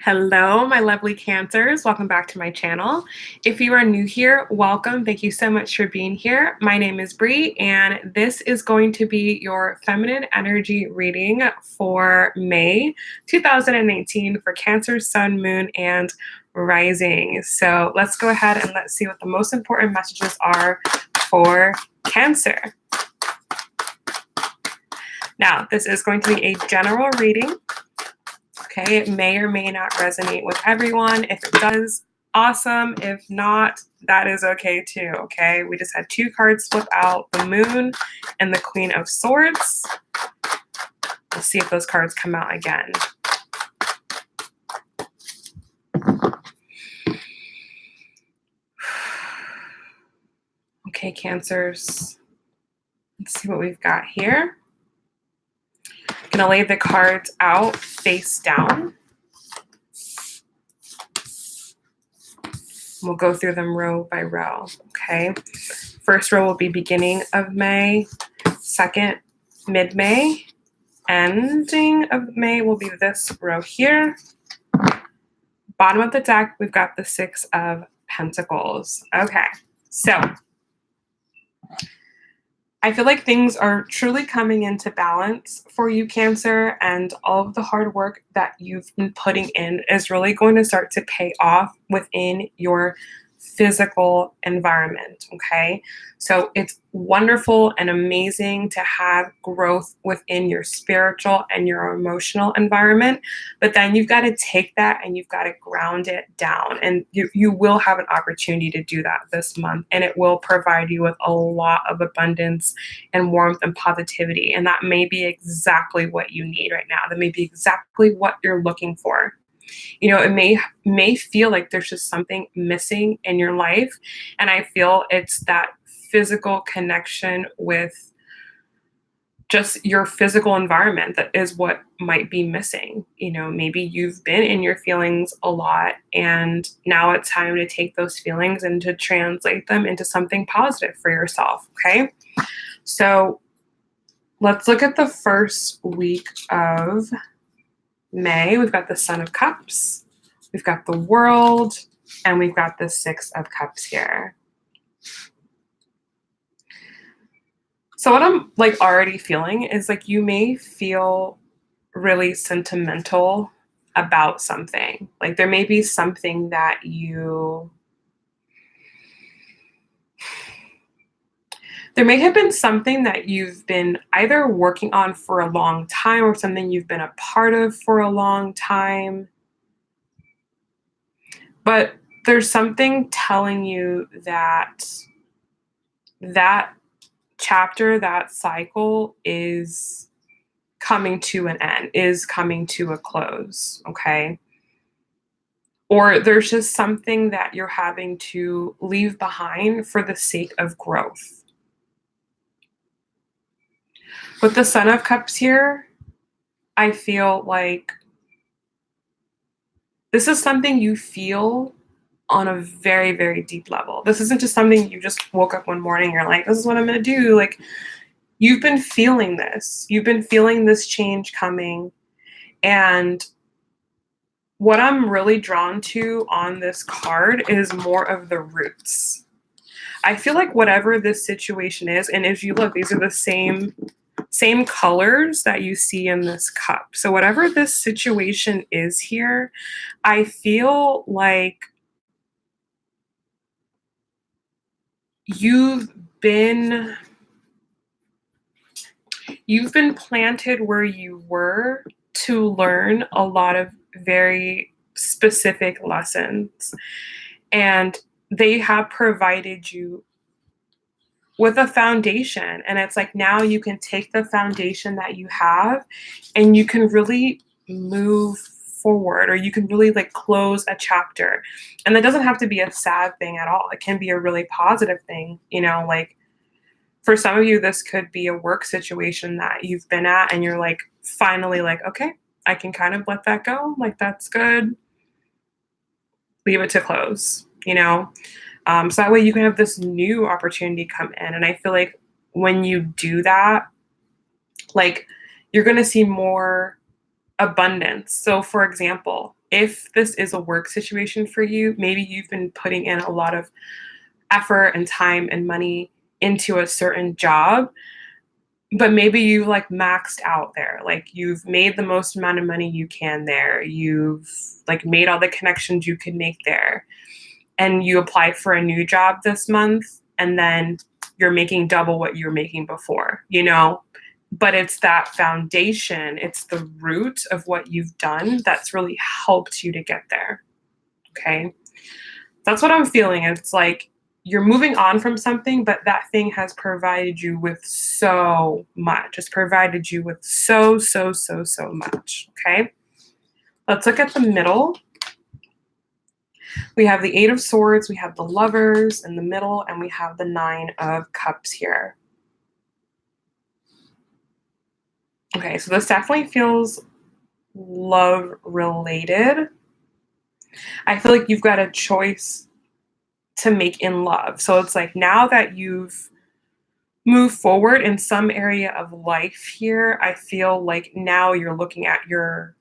Hello, my lovely Cancers. Welcome back to my channel. If you are new here, welcome. Thank you so much for being here. My name is Bree, and this is going to be your feminine energy reading for May 2018 for Cancer, Sun, Moon, and Rising. So let's go ahead and let's see what the most important messages are for Cancer. Now, this is going to be a general reading. Okay, it may or may not resonate with everyone. If it does, awesome. If not, that is okay too, okay? We just had two cards flip out, the Moon and the Queen of Swords. Let's see if those cards come out again. Okay, Cancers. Let's see what we've got here. I'm gonna lay the cards out face down. We'll go through them row by row, okay? First row will be beginning of May. Second, mid-May. Ending of May will be this row here. Bottom of the deck, we've got the Six of Pentacles. Okay, so I feel like things are truly coming into balance for you, Cancer, and all of the hard work that you've been putting in is really going to start to pay off within your physical environment, okay? So it's wonderful and amazing to have growth within your spiritual and your emotional environment, but then you've got to take that and you've got to ground it down, and you will have an opportunity to do that this month, and it will provide you with a lot of abundance and warmth and positivity, and that may be exactly what you need right now. That may be exactly what you're looking for. You know, it may feel like there's just something missing in your life, and I feel it's that physical connection with just your physical environment that is what might be missing. You know, maybe you've been in your feelings a lot, and now it's time to take those feelings and to translate them into something positive for yourself, okay? So let's look at the first week of May. We've got the Sun of Cups, we've got the World, and we've got the Six of Cups here. So what I'm like already feeling is like you may feel really sentimental about something. Like there may be something that there may have been something that you've been either working on for a long time or something you've been a part of for a long time. But there's something telling you that that chapter, that cycle is coming to an end, is coming to a close, okay? Or there's just something that you're having to leave behind for the sake of growth. With the Sun of Cups here, I feel like this is something you feel on a very, very deep level. This isn't just something you just woke up one morning, you're like, this is what I'm going to do. Like, you've been feeling this. You've been feeling this change coming. And what I'm really drawn to on this card is more of the roots. I feel like whatever this situation is, and if you look, these are the same colors that you see in this cup. So whatever this situation is here, I feel like you've been planted where you were to learn a lot of very specific lessons, and they have provided you with a foundation. And it's like now you can take the foundation that you have and you can really move forward, or you can really like close a chapter. And that doesn't have to be a sad thing at all. It can be a really positive thing, you know, like for some of you, this could be a work situation that you've been at and you're like, finally like, okay, I can kind of let that go. Like, that's good. Leave it to close, you know? So that way you can have this new opportunity come in. And I feel like when you do that, like you're going to see more abundance. So for example, if this is a work situation for you, maybe you've been putting in a lot of effort and time and money into a certain job, but maybe you like maxed out there. Like you've made the most amount of money you can there. You've like made all the connections you could make there. And you apply for a new job this month and then you're making double what you were making before, you know? But it's that foundation, it's the root of what you've done that's really helped you to get there. Okay. That's what I'm feeling. It's like you're moving on from something, but that thing has provided you with so much. It's provided you with so much. Okay. Let's look at the middle. We have the Eight of Swords, we have the Lovers in the middle, and we have the Nine of Cups here. Okay, so this definitely feels love related. I feel like you've got a choice to make in love. So it's like now that you've moved forward in some area of life here, I feel like now you're looking at your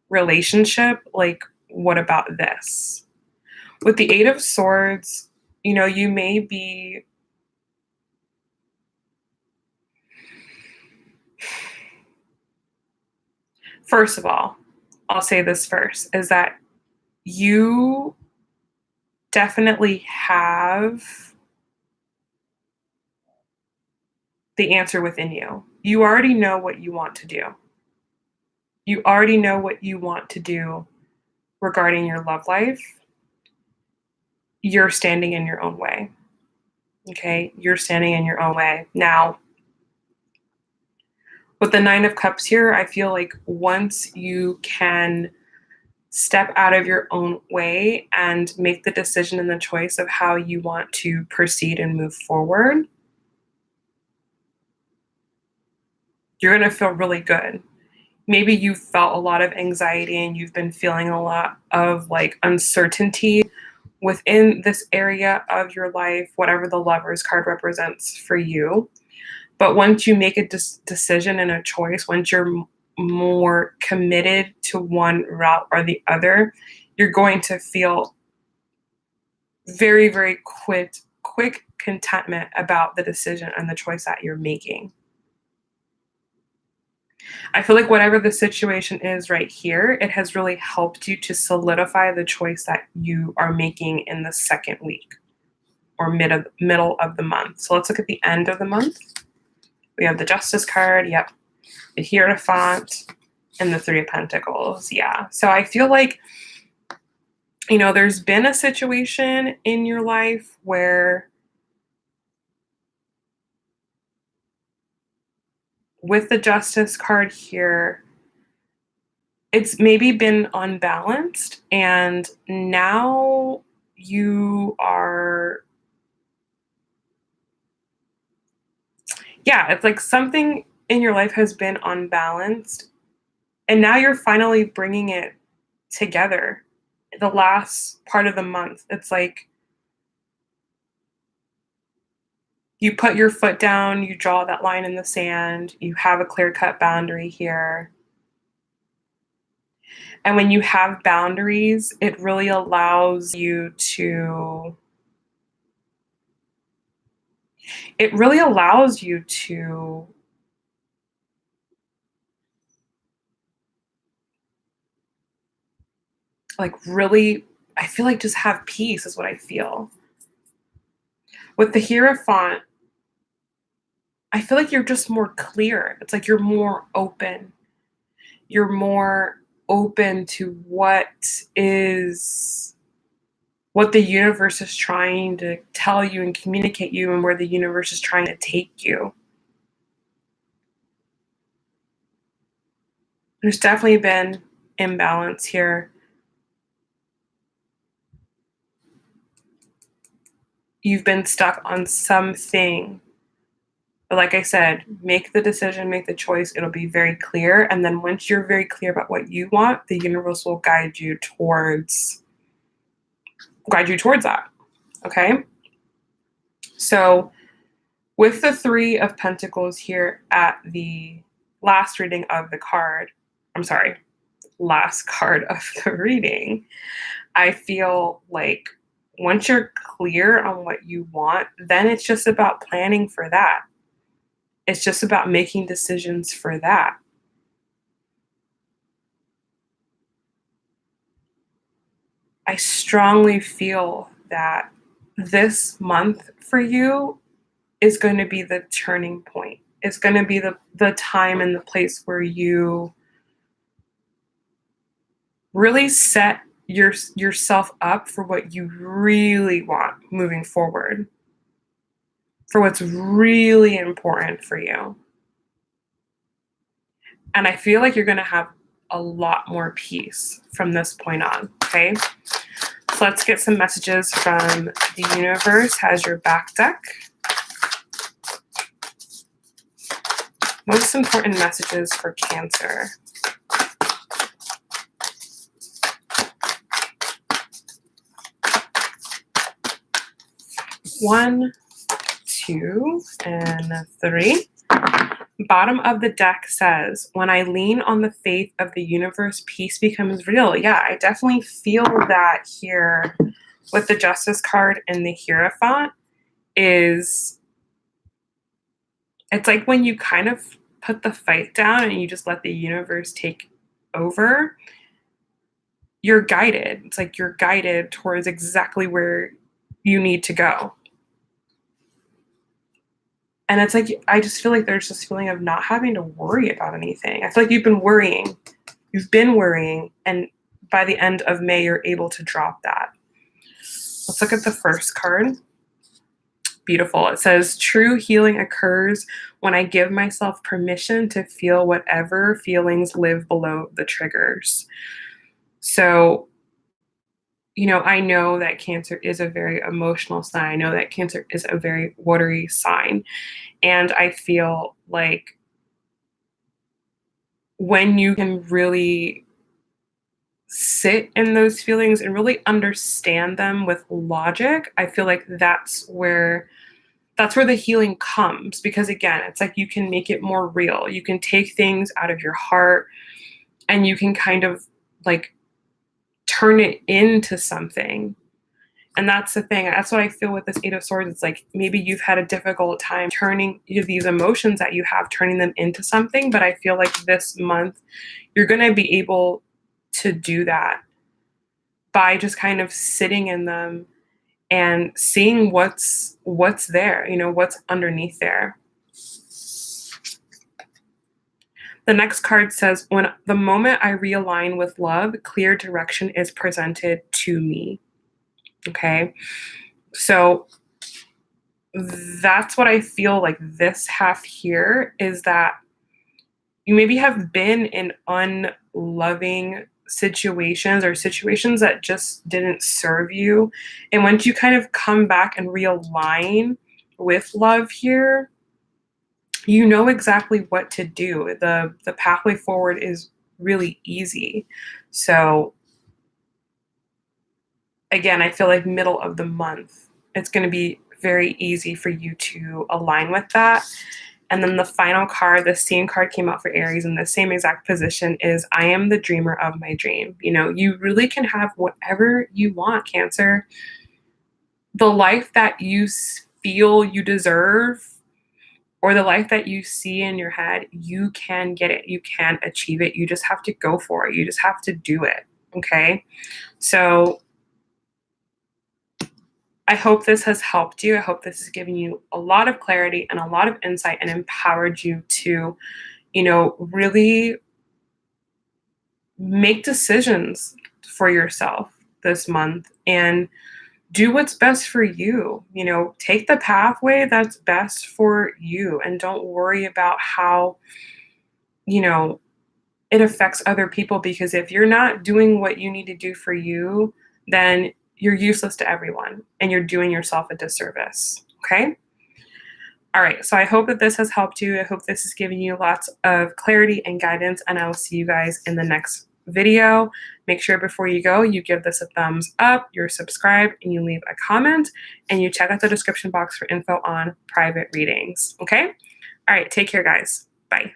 relationship like, what about this? With the Eight of Swords, you know, you may be first of all, I'll say this first, is that you definitely have the answer within you. You already know what you want to do. You already know what you want to do regarding your love life. You're standing in your own way. Okay? You're standing in your own way. Now, with the Nine of Cups here, I feel like once you can step out of your own way and make the decision and the choice of how you want to proceed and move forward, you're going to feel really good. Maybe you felt a lot of anxiety and you've been feeling a lot of like uncertainty within this area of your life, whatever the Lovers card represents for you. But once you make a decision and a choice, once you're more committed to one route or the other, you're going to feel very quick contentment about the decision and the choice that you're making. I feel like whatever the situation is right here, it has really helped you to solidify the choice that you are making in the second week or middle of the month. So let's look at the end of the month. We have the Justice card, yep, the Hierophant, and the Three of Pentacles. Yeah. So I feel like, you know, there's been a situation in your life where with the Justice card here, it's maybe been unbalanced, and now you are, yeah, it's like something in your life has been unbalanced, and now you're finally bringing it together. The last part of the month, it's like you put your foot down, you draw that line in the sand, you have a clear-cut boundary here. And when you have boundaries, it really allows you to it really allows you to like really, I feel like just have peace is what I feel. With the Hierophant, I feel like you're just more clear. It's like you're more open. You're more open to what the universe is trying to tell you and communicate you and where the universe is trying to take you. There's definitely been imbalance here. You've been stuck on something. But like I said, make the decision, make the choice. It'll be very clear. And then once you're very clear about what you want, the universe will guide you towards that. Okay? So with the Three of Pentacles here at the last reading of the card, I'm sorry, last card of the reading. I feel like once you're clear on what you want, then it's just about planning for that. It's just about making decisions for that. I strongly feel that this month for you is going to be the turning point. It's going to be the time and the place where you really set yourself up for what you really want moving forward, for what's really important for you. And I feel like you're going to have a lot more peace from this point on, okay? So let's get some messages from the universe. Has your back deck. Most important messages for Cancer. One, two, and three. Bottom of the deck says, when I lean on the faith of the universe, peace becomes real. Yeah, I definitely feel that here with the Justice card and the Hierophant. It's like when you kind of put the fight down and you just let the universe take over, you're guided. It's like you're guided towards exactly where you need to go. And it's like, I just feel like there's this feeling of not having to worry about anything. I feel like you've been worrying, and by the end of May, you're able to drop that. Let's look at the first card. Beautiful. It says, true healing occurs when I give myself permission to feel whatever feelings live below the triggers. So, I know that Cancer is a very emotional sign. I know that Cancer is a very watery sign. And I feel like when you can really sit in those feelings and really understand them with logic, I feel like that's where the healing comes, because again, it's like you can make it more real. You can take things out of your heart and you can kind of like turn it into something. And that's the thing. That's what I feel with this Eight of Swords. It's like maybe you've had a difficult time turning these emotions that you have, turning them into something. But I feel like this month you're going to be able to do that by just kind of sitting in them and seeing what's there, what's underneath there. The next card says, when the moment I realign with love, clear direction is presented to me. Okay. So that's what I feel like this half here is, that you maybe have been in unloving situations or situations that just didn't serve you. And once you kind of come back and realign with love here, you know exactly what to do. The pathway forward is really easy. So again, I feel like middle of the month, it's going to be very easy for you to align with that. And then the final card, the same card came out for Aries in the same exact position, is I am the dreamer of my dream. You really can have whatever you want, Cancer. The life that you feel you deserve, or the life that you see in your head, you can get it. You can achieve it. You just have to go for it. You just have to do it. Okay? So I hope this has helped you. I hope this has given you a lot of clarity and a lot of insight and empowered you to, really make decisions for yourself this month and do what's best for you. Take the pathway that's best for you and don't worry about how, it affects other people, because if you're not doing what you need to do for you, then you're useless to everyone and you're doing yourself a disservice. Okay? All right. So I hope that this has helped you. I hope this has given you lots of clarity and guidance, and I will see you guys in the next video. Make sure before you go, you give this a thumbs up, you're subscribed, and you leave a comment, and you check out the description box for info on private readings. Okay? All right. Take care, guys. Bye.